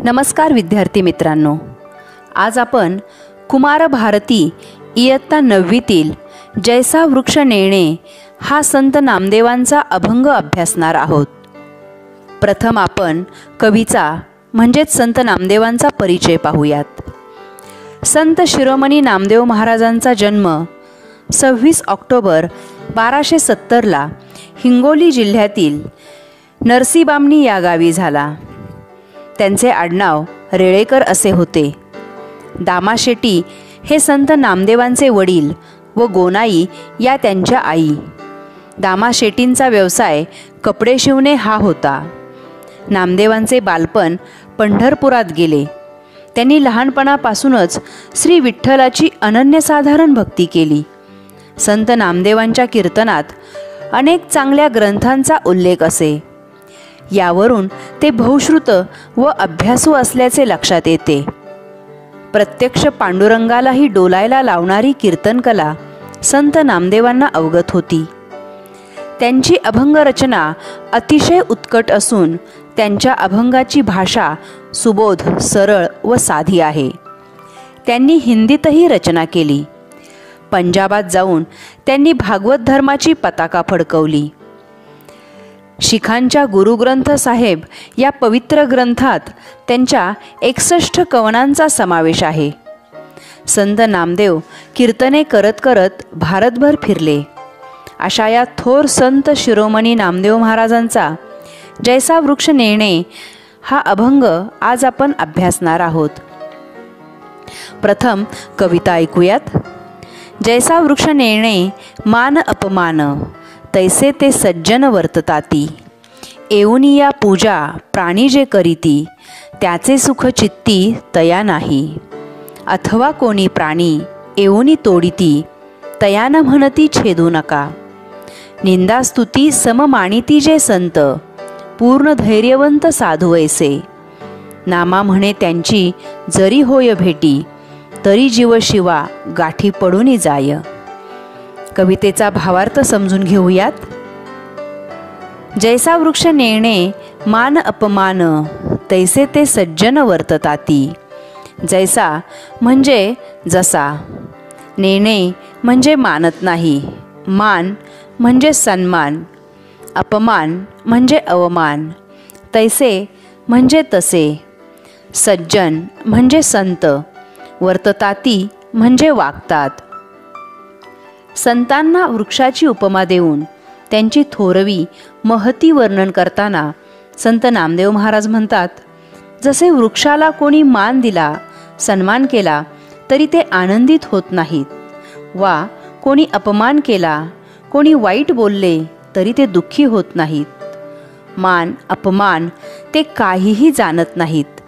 नमस्कार विद्यार्थी मित्रांनो, आज आपण कुमार भारती इयत्ता 9वीतील जैसा वृक्ष नेणे हा संत नामदेवांचा अभंग अभ्यासणार आहोत. प्रथम आपण कवीचा म्हणजेच संत नामदेवांचा परिचय पाहूयात. संत शिरोमणी नामदेव महाराजांचा जन्म 26 ऑक्टोबर 1270ला हिंगोली जिल्ह्यातील नरसीबामणी या गावी झाला. त्यांचे आडनाव रेळेकर असे होते. दामा शेट्टी हे संत नामदेवांचे वडील व गोनाई या त्यांच्या आई. दामा शेट्टींचा व्यवसाय कपडे शिवणे हा होता. नामदेवांचे बालपण पंढरपुरात गेले. त्यांनी लहानपणापासूनच श्री विठ्ठलाची अनन्यसाधारण भक्ती केली. संत नामदेवांच्या कीर्तनात अनेक चांगल्या ग्रंथांचा उल्लेख असे. यावरून ते बहुश्रुत व अभ्यासू असल्याचे लक्षात येते. प्रत्यक्ष पांडुरंगालाही डोलायला लावणारी कीर्तनकला संत नामदेवांना अवगत होती. त्यांची अभंग रचना अतिशय उत्कट असून त्यांच्या अभंगाची भाषा सुबोध, सरळ व साधी आहे. त्यांनी हिंदीतही रचना केली. पंजाबात जाऊन त्यांनी भागवत धर्माची पताका फडकवली. शिखांच्या गुरुग्रंथ साहेब या पवित्र ग्रंथात त्यांच्या 61 कवनांचा समावेश आहे. संत नामदेव कीर्तने करत करत भारतभर फिरले. अशा या थोर संत शिरोमणी नामदेव महाराजांचा जैसा वृक्ष नेणे हा अभंग आज आपण अभ्यासणार आहोत. प्रथम कविता ऐकूयात. जैसा वृक्ष नेणे मान अपमान, तैसे ते सज्जन वर्तताती. येऊनिया पूजा प्राणी जे करीती, त्याचे सुख चित्ती तया नाही. अथवा कोणी प्राणी येऊनी तोडिती, तया न म्हणती छेदू नका. निंदास्तुती सम मानिती जे संत, पूर्ण धैर्यवंत साधू ऐसे. नामा म्हणे त्यांची जरी होय भेटी, तरी जीव शिवा गाठी पडूनी जाय. कवितेचा भावार्थ समजून घेऊयात. जैसा वृक्ष नेणे मान अपमान, तैसे ते सज्जन वर्तताती. जैसा म्हणजे जसा, नेणे म्हणजे मानत नाही, मान म्हणजे सन्मान, अपमान म्हणजे अवमान, तैसे म्हणजे तसे, सज्जन म्हणजे संत, वर्तताती म्हणजे वागतात. संतांना वृक्षाची उपमा देऊन त्यांची थोरवी महती वर्णन करताना संत नामदेव महाराज म्हणतात, जसे वृक्षाला कोणी मान दिला, सन्मान केला तरी ते आनंदित होत नाहीत, वा कोणी अपमान केला, कोणी वाईट बोलले तरी ते दुःखी होत नाहीत. मान अपमान ते काहीही जाणत नाहीत.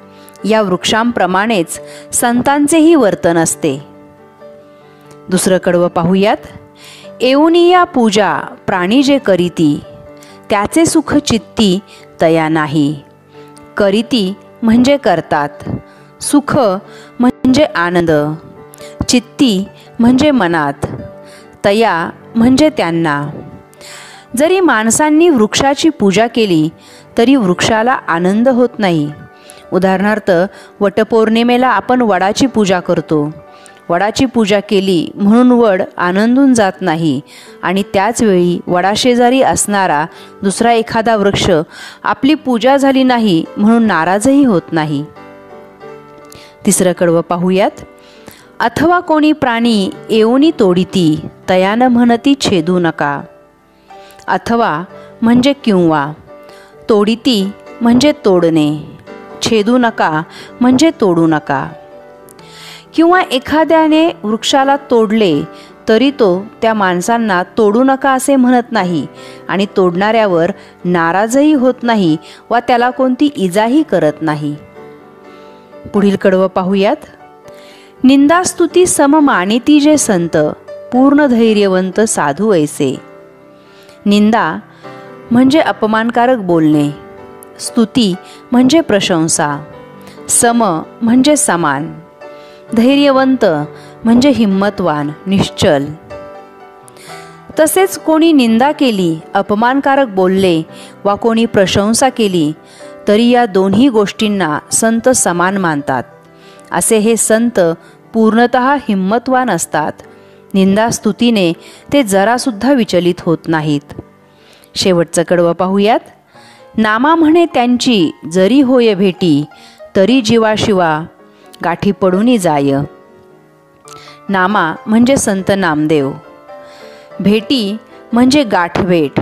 या वृक्षांप्रमाणेच संतांचेही वर्तन असते. दुसरं कडवं पाहूयात. येऊनिया पूजा प्राणी जे करीती, त्याचे सुख चित्ती तया नाही. करीती म्हणजे करतात, सुख म्हणजे आनंद, चित्ती म्हणजे मनात, तया म्हणजे त्यांना. जरी माणसांनी वृक्षाची पूजा केली तरी वृक्षाला आनंद होत नाही. उदाहरणार्थ वटपौर्णिमेला आपण वडाची पूजा करतो. वडाची पूजा केली म्हणून वड आनंदून जात नाही आणि त्याचवेळी वडाशेजारी असणारा दुसरा एखादा वृक्ष आपली पूजा झाली नाही म्हणून नाराजही होत नाही. तिसरं कडवं पाहूयात. अथवा कोणी प्राणी येऊनी तोडिती, तयान म्हणती छेदू नका. अथवा म्हणजे किंवा, तोडिती म्हणजे तोडणे, छेदू नका म्हणजे तोडू नका. किंवा एखाद्याने वृक्षाला तोडले तरी तो त्या माणसांना तोडू नका असे म्हणत नाही आणि तोडणाऱ्यावर नाराजही होत नाही वा त्याला कोणती इजाही करत नाही. पुढील कडवं पाहूयात. निंदास्तुती सम मानिती जे संत, पूर्ण धैर्यवंत साधू ऐसे. निंदा म्हणजे अपमानकारक बोलणे, स्तुती म्हणजे प्रशंसा, सम म्हणजे समान, धैर्यवंत म्हणजे हिम्मतवान, निश्चल. तसेच कोणी निंदा केली, अपमानकारक बोलले वा कोणी प्रशंसा केली तरी या दोन्ही गोष्टींना संत समान मानतात. असे हे संत पूर्णतः हिम्मतवान असतात. निंदास्तुतीने ते जरासुद्धा विचलित होत नाहीत. शेवटचं कडवं पाहूयात. नामा म्हणे त्यांची जरी होय भेटी, तरी जीवाशिवा गाठी पडूनी जाय. नामा म्हणजे संत नामदेव, भेटी म्हणजे गाठभेट,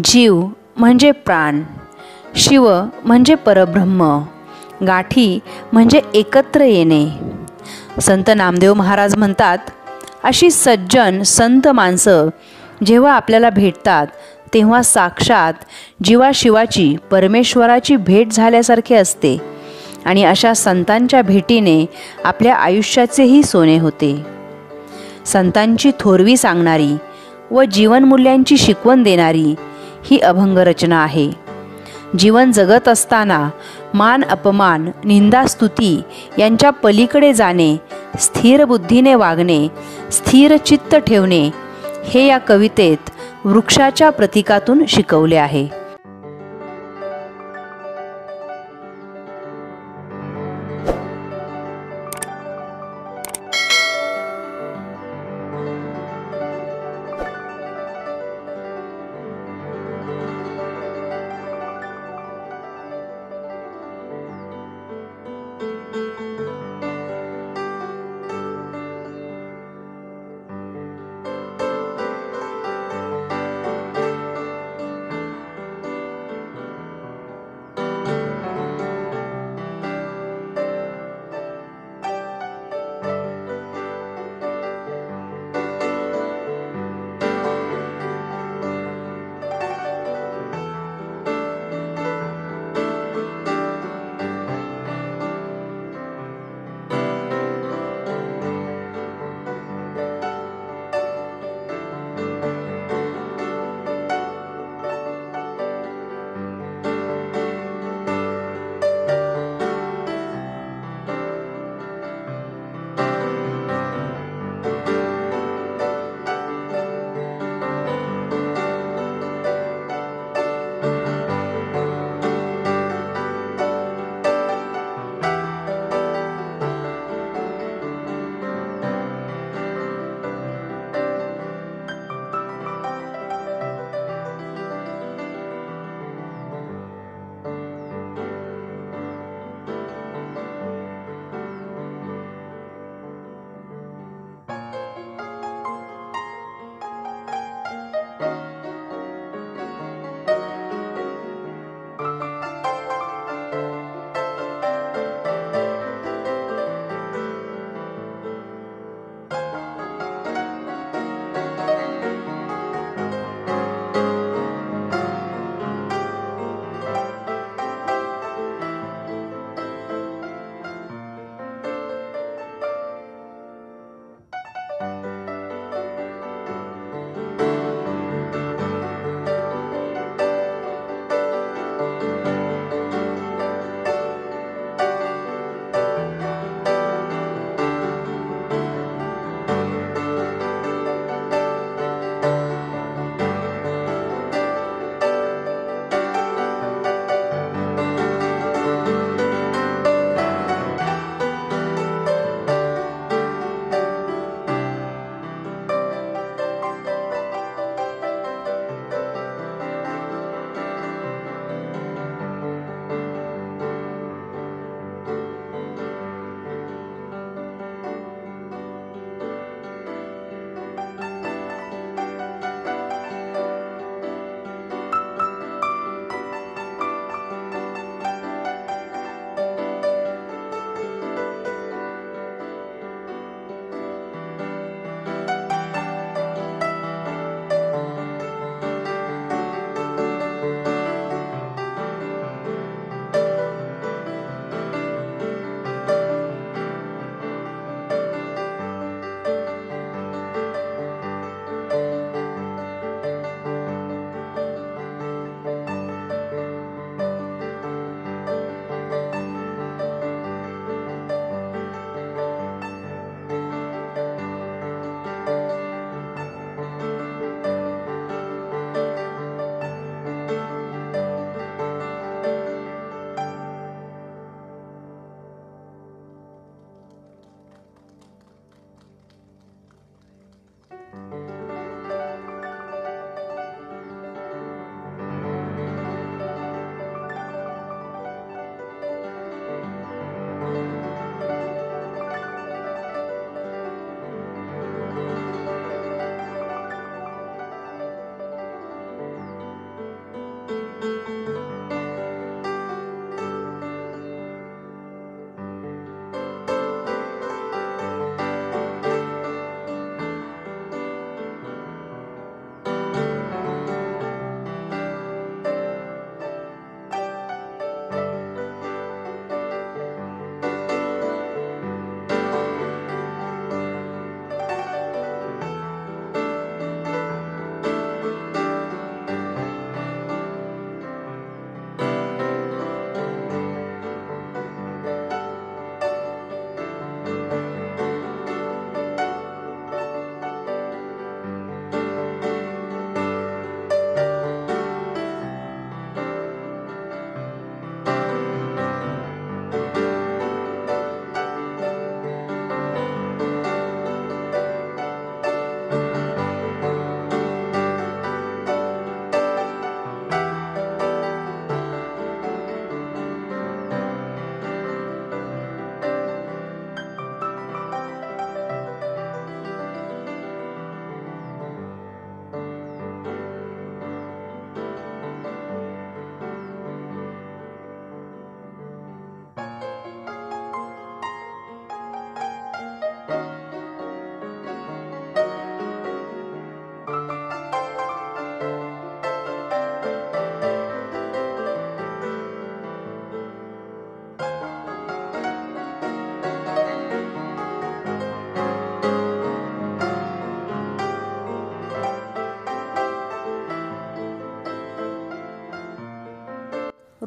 जीव म्हणजे प्राण, शिव म्हणजे परब्रह्म, गाठी म्हणजे एकत्र येणे. संत नामदेव महाराज म्हणतात, अशी सज्जन संत माणसं जेव्हा आपल्याला भेटतात तेव्हा साक्षात जीवाशिवाची परमेश्वराची भेट झाल्यासारखे असते आणि अशा संतांच्या भेटीने आपल्या आयुष्याचेही सोने होते. संतांची थोरवी सांगणारी व जीवनमूल्यांची शिकवण देणारी ही अभंग रचना आहे. जीवन जगत असताना मान अपमान, निंदास्तुती यांच्या पलीकडे जाणे, स्थिर बुद्धीने वागणे, स्थिर चित्त ठेवणे हे या कवितेत वृक्षाच्या प्रतीकातून शिकवले आहे.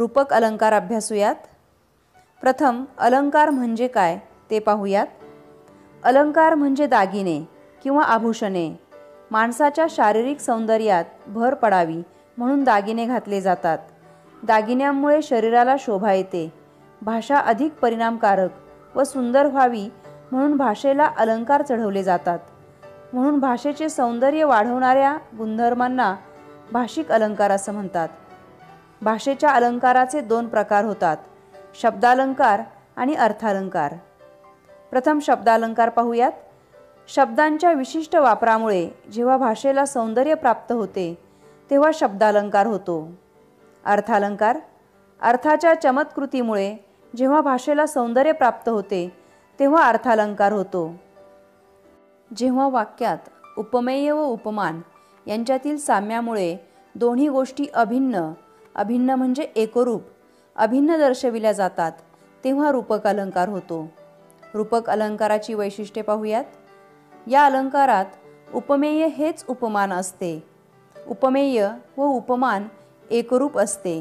रूपक अलंकार अभ्यासूयात. प्रथम अलंकार म्हणजे काय ते पाहूयात. अलंकार म्हणजे दागिने किंवा आभूषणे. माणसाच्या शारीरिक सौंदर्यात भर पडावी म्हणून दागिने घातले जातात. दागिन्यांमुळे शरीराला शोभा येते. भाषा अधिक परिणामकारक व सुंदर व्हावी म्हणून भाषेला अलंकार चढवले जातात. म्हणून भाषेचे सौंदर्य वाढवणाऱ्या गुणधर्मांना भाषिक अलंकार असं म्हणतात. भाषेच्या अलंकाराचे 2 प्रकार होतात, शब्दालंकार आणि अर्थालंकार. प्रथम शब्दालंकार पाहूयात. शब्दांच्या विशिष्ट वापरामुळे जेव्हा भाषेला सौंदर्य प्राप्त होते तेव्हा शब्दालंकार होतो. अर्थालंकार. अर्थाच्या चमत्कृतीमुळे जेव्हा भाषेला सौंदर्य प्राप्त होते तेव्हा अर्थालंकार होतो. जेव्हा वाक्यात उपमेय व उपमान यांच्यातील साम्यामुळे दोन्ही गोष्टी अभिन्न म्हणजे एकरूप अभिन्न दर्शविल्या जातात तेव्हा रूपक अलंकार होतो. रूपक अलंकाराची वैशिष्ट्ये पाहूयात. या अलंकारात उपमेय हेच उपमान असते. उपमेय व उपमान एकरूप असते.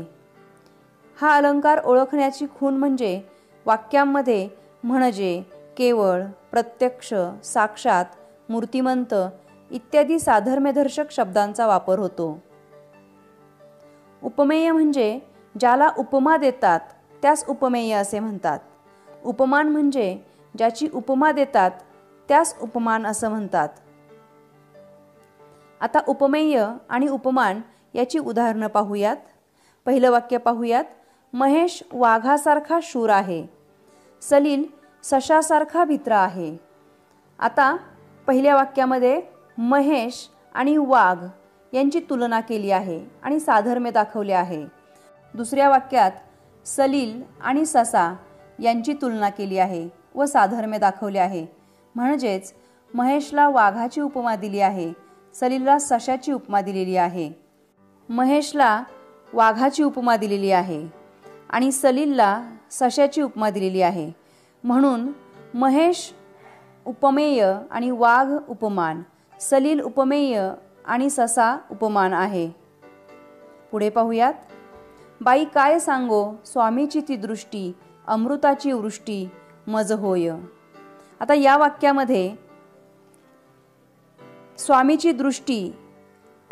हा अलंकार ओळखण्याची खूण म्हणजे वाक्यांमध्ये म्हणजे, केवळ, प्रत्यक्ष, साक्षात, मूर्तिमंत इत्यादी साधर्म्यदर्शक शब्दांचा वापर होतो. उपमेय म्हणजे ज्याला उपमा देतात त्यास उपमेय असे म्हणतात. उपमान म्हणजे ज्याची उपमा देतात त्यास उपमान असं म्हणतात. आता उपमेय आणि उपमान याची उदाहरणं पाहूयात. पहिलं वाक्य पाहूयात. महेश वाघासारखा शूर आहे. सलील सशासारखा भित्रा आहे. आता पहिल्या वाक्यामध्ये महेश आणि वाघ यांची तुलना केली आहे आणि साधर्म्य दाखवले आहे. दुसऱ्या वाक्यात सलील आणि ससा यांची तुलना केली आहे व साधर्म्य दाखवले आहे. म्हणजेच महेशला वाघाची उपमा दिली आहे, सलीलला सशाची उपमा दिलेली आहे. महेशला वाघाची उपमा दिलेली आहे आणि सलीलला सशाची उपमा दिलेली आहे. म्हणून महेश उपमेय आणि वाघ उपमान, सलील उपमेय आणि ससा उपमान आहे. पुढे पाहूयात. बाई काय सांगो स्वामीची ती दृष्टी, अमृताची वृष्टी मज होय. आता या वाक्यामध्ये स्वामीची दृष्टी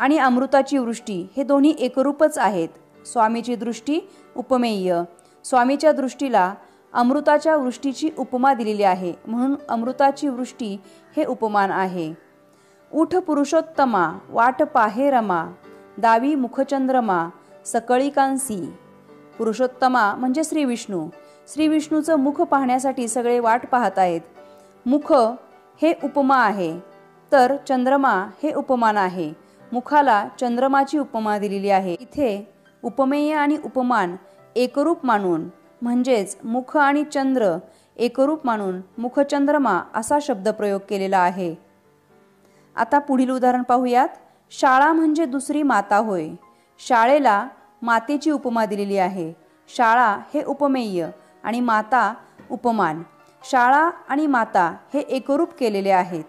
आणि अमृताची वृष्टी हे दोन्ही एकरूपच आहेत. स्वामीची दृष्टी उपमेय, स्वामीच्या दृष्टीला अमृताच्या वृष्टीची उपमा दिलेली आहे म्हणून अमृताची वृष्टी हे उपमान आहे. उठ पुरुषोत्तमा वाट पाहे रमा, दावी मुखचंद्रमा सकळिकांसी. पुरुषोत्तमा म्हणजे श्री विष्णू. श्री विष्णूचं मुख पाहण्यासाठी सगळे वाट पाहत आहेत. मुख हे उपमा आहे तर चंद्रमा हे उपमान आहे. मुखाला चंद्रमाची उपमा दिलेली आहे. इथे उपमेय आणि उपमान एकरूप मानून म्हणजेच मुख आणि चंद्र एकरूप मानून मुखचंद्रमा असा शब्द प्रयोग केलेला आहे. आता पुढील उदाहरण पाहूयात. शाळा म्हणजे दुसरी माता होय. शाळेला मातेची उपमा दिलेली आहे. शाळा हे उपमेय आणि माता उपमान. शाळा आणि माता हे एकरूप केलेले आहेत.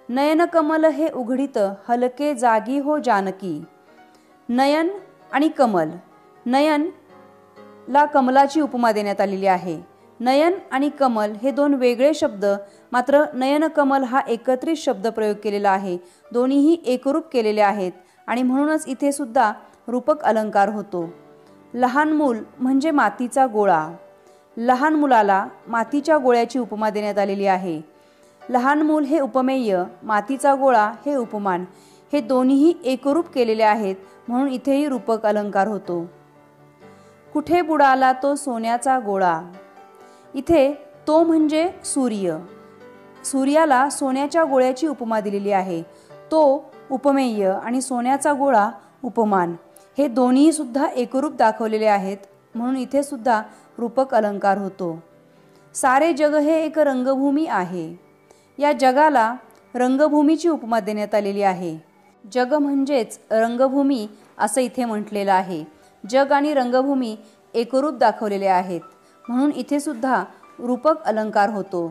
नयन कमल हे उघडीत हलके जागी हो जानकी. नयन आणि कमल, नयन ला कमलाची उपमा देण्यात आलेली आहे. नयन आणि कमल हे 2 वेगळे शब्द, मात्र नयन कमल हा एकत्रित शब्द प्रयोग केलेला आहे. दोन्हीही एकरूप केलेले आहेत आणि म्हणूनच इथे सुद्धा रूपक अलंकार होतो. लहान मूल म्हणजे मातीचा गोळा. लहान मुलाला मातीच्या गोळ्याची उपमा देण्यात आलेली आहे. लहान मूल हे उपमेय, मातीचा गोळा हे उपमान. हे दोन्हीही एकरूप केलेले आहेत म्हणून इथेही रूपक अलंकार होतो. कुठे बुडाला तो सोन्याचा गोळा. इथे तो म्हणजे सूर्य. सूर्याला सोन्याच्या गोळ्याची उपमा दिलेली आहे. तो उपमेय आणि सोन्याचा गोळा उपमान. हे दोन्ही सुद्धा एकरूप दाखवलेले आहेत म्हणून इथे सुद्धा रूपक अलंकार होतो. सारे जग हे एक रंगभूमी आहे. या जगाला रंगभूमीची उपमा देण्यात आलेली आहे. जग म्हणजेच रंगभूमी असं इथे म्हटलेलं आहे. जग आणि रंगभूमी एकरूप दाखवलेले आहेत म्हणून इथे सुद्धा रूपक अलंकार होतो.